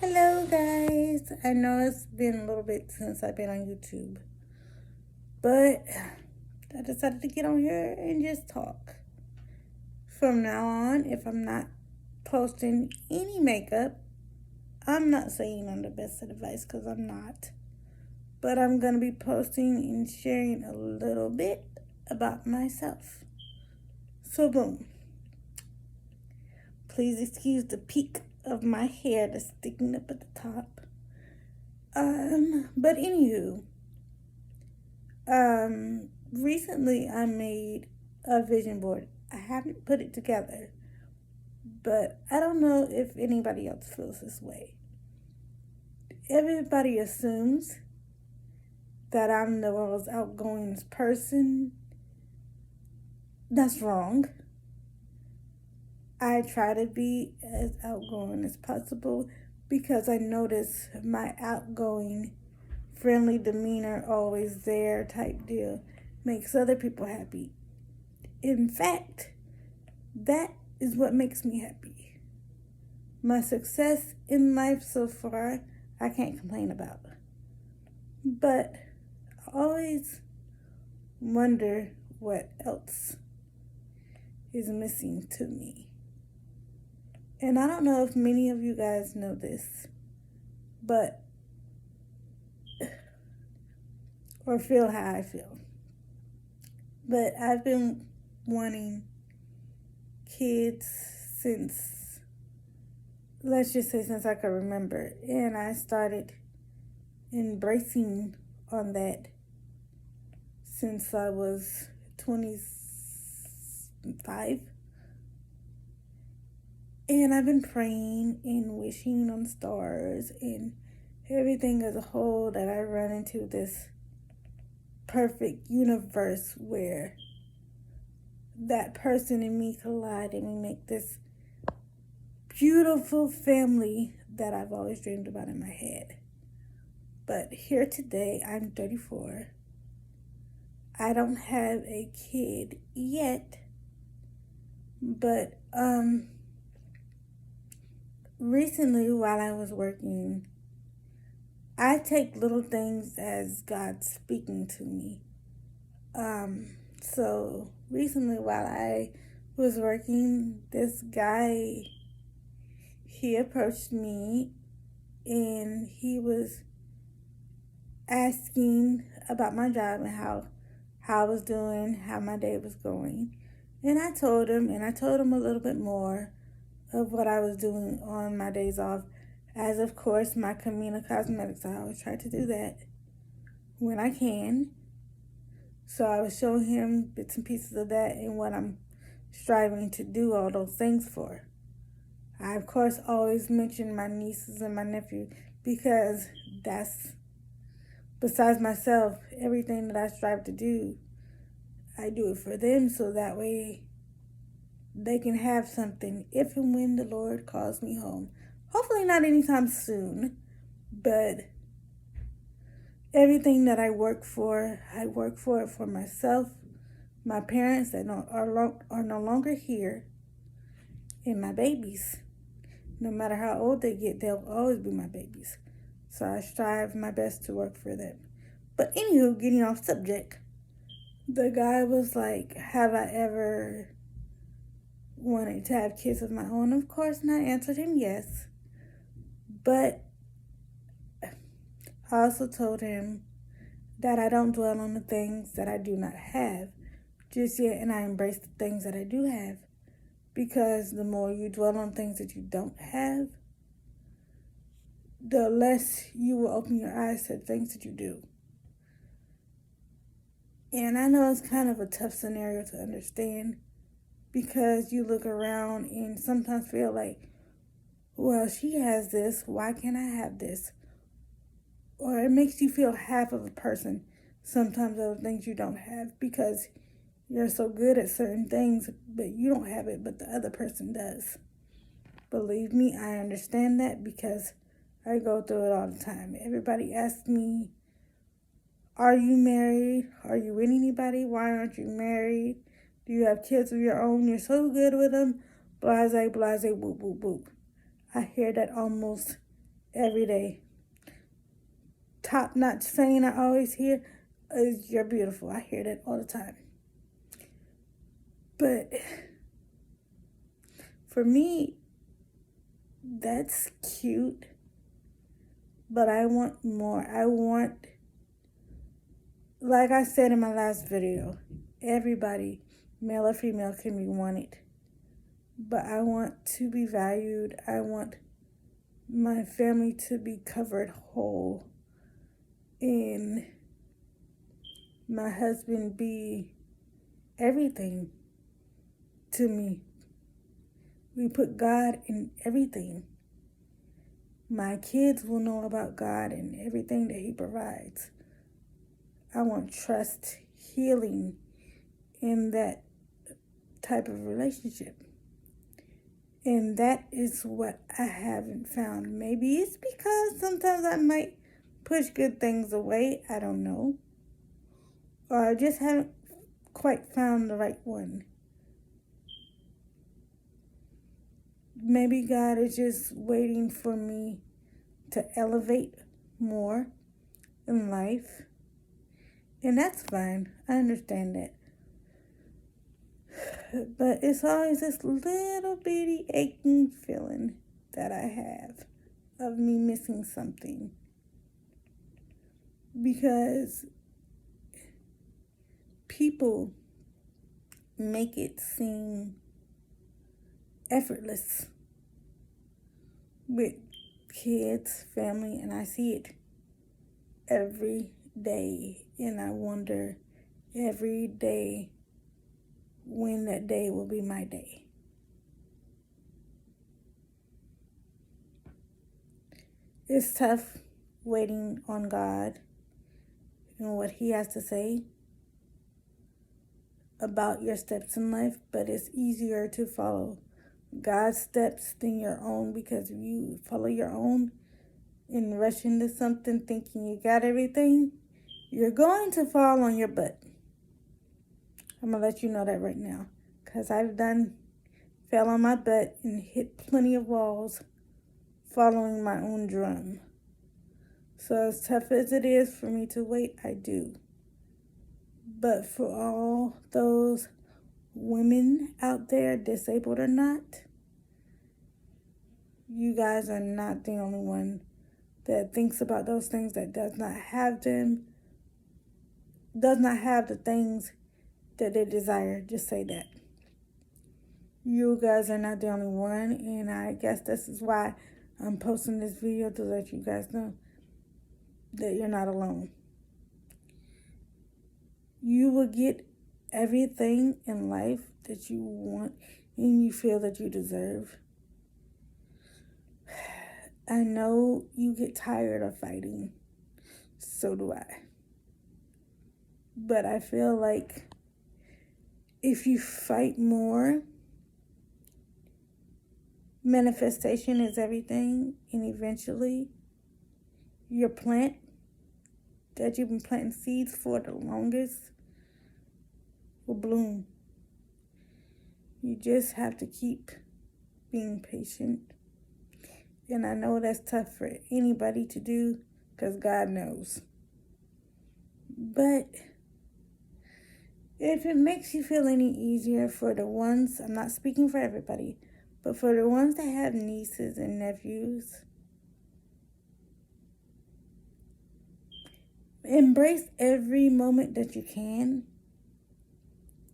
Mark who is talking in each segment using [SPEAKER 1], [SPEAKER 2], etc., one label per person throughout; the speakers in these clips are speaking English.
[SPEAKER 1] Hello, guys. I know it's been a little bit since I've been on YouTube, but I decided to get on here and just talk. From now on, if I'm not posting any makeup, I'm not saying I'm the best at advice because I'm not, but I'm going to be posting and sharing a little bit about myself. So, boom. Please excuse the peak of my hair that's sticking up at the top. But anywho, recently I made a vision board. I haven't put it together, but I don't know if anybody else feels this way. Everybody assumes that I'm the world's outgoing person. That's wrong. I try to be as outgoing as possible because I notice my outgoing, friendly demeanor, always there type deal makes other people happy. In fact, that is what makes me happy. My success in life so far, I can't complain about. But I always wonder what else is missing to me. And I don't know if many of you guys know this, but, or feel how I feel. But I've been wanting kids since, let's just say, since I could remember. And I started embracing on that since I was 25. And I've been praying and wishing on stars and everything as a whole that I run into this perfect universe where that person and me collide and we make this beautiful family that I've always dreamed about in my head. But here today, I'm 34. I don't have a kid yet, but recently while I was working, I take little things as God speaking to me. So recently while I was working, this guy, he approached me and he was asking about my job and how I was doing, how my day was going. And I told him a little bit more of what I was doing on my days off. As of course, my Camina Cosmetics, I always try to do that when I can. So I was showing him bits and pieces of that and what I'm striving to do all those things for. I, of course, always mention my nieces and my nephew because that's, besides myself, everything that I strive to do, I do it for them so that way they can have something if and when the Lord calls me home. Hopefully not anytime soon, but everything that I work for it for myself, my parents that are no longer here, and my babies. No matter how old they get, they'll always be my babies. So I strive my best to work for them. But anywho, getting off subject, the guy was like, have I ever wanted to have kids of my own? Of course, and I answered him yes. But I also told him that I don't dwell on the things that I do not have just yet, and I embrace the things that I do have. Because the more you dwell on things that you don't have, the less you will open your eyes to things that you do. And I know it's kind of a tough scenario to understand because you look around and sometimes feel like, well, she has this, why can't I have this? Or it makes you feel half of a person sometimes of the things you don't have because you're so good at certain things, but you don't have it, but the other person does. Believe me, I understand that because I go through it all the time. Everybody asks me, are you married? Are you with anybody? Why aren't you married? Do you have kids of your own? You're so good with them. Blase, blase, whoop, whoop, whoop. I hear that almost every day. Top-notch saying I always hear is, "You're beautiful." I hear that all the time. But for me, that's cute. But I want more. I want, like I said in my last video, everybody, male or female, can be wanted. But I want to be valued. I want my family to be covered whole. And my husband be everything to me. We put God in everything. My kids will know about God and everything that He provides. I want trust, healing in that type of relationship. And that is what I haven't found. Maybe it's because sometimes I might push good things away. I don't know. Or I just haven't quite found the right one. Maybe God is just waiting for me to elevate more in life. And that's fine. I understand that. But it's always this little bitty aching feeling that I have of me missing something. Because people make it seem effortless with kids, family, and I see it every day. And I wonder every day when that day will be my day. It's tough waiting on God and what He has to say about your steps in life, but it's easier to follow God's steps than your own, because if you follow your own and rush into something thinking you got everything, you're going to fall on your butt. I'm going to let you know that right now, because I've fell on my butt and hit plenty of walls following my own drum. So as tough as it is for me to wait, I do. But for all those women out there, disabled or not, you guys are not the only one that thinks about those things, that does not have the things that they desire. Just say that. You guys are not the only one, and I guess this is why I'm posting this video, to let you guys know that you're not alone. You will get everything in life that you want and you feel that you deserve. I know you get tired of fighting. So do I. But I feel like if you fight more, manifestation is everything, and eventually your plant that you've been planting seeds for the longest will bloom. You just have to keep being patient. And I know that's tough for anybody to do, because God knows. But if it makes you feel any easier, for the ones, I'm not speaking for everybody, but for the ones that have nieces and nephews, embrace every moment that you can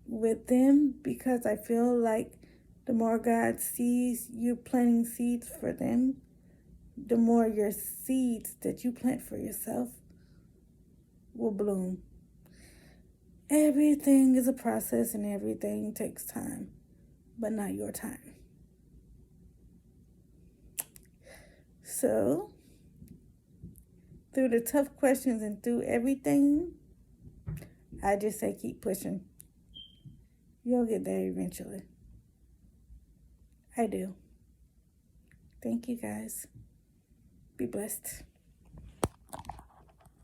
[SPEAKER 1] with them, because I feel like the more God sees you planting seeds for them, the more your seeds that you plant for yourself will bloom. Everything is a process and everything takes time, but not your time. So, through the tough questions and through everything, I just say keep pushing. You'll get there eventually. I do. Thank you, guys. Be blessed.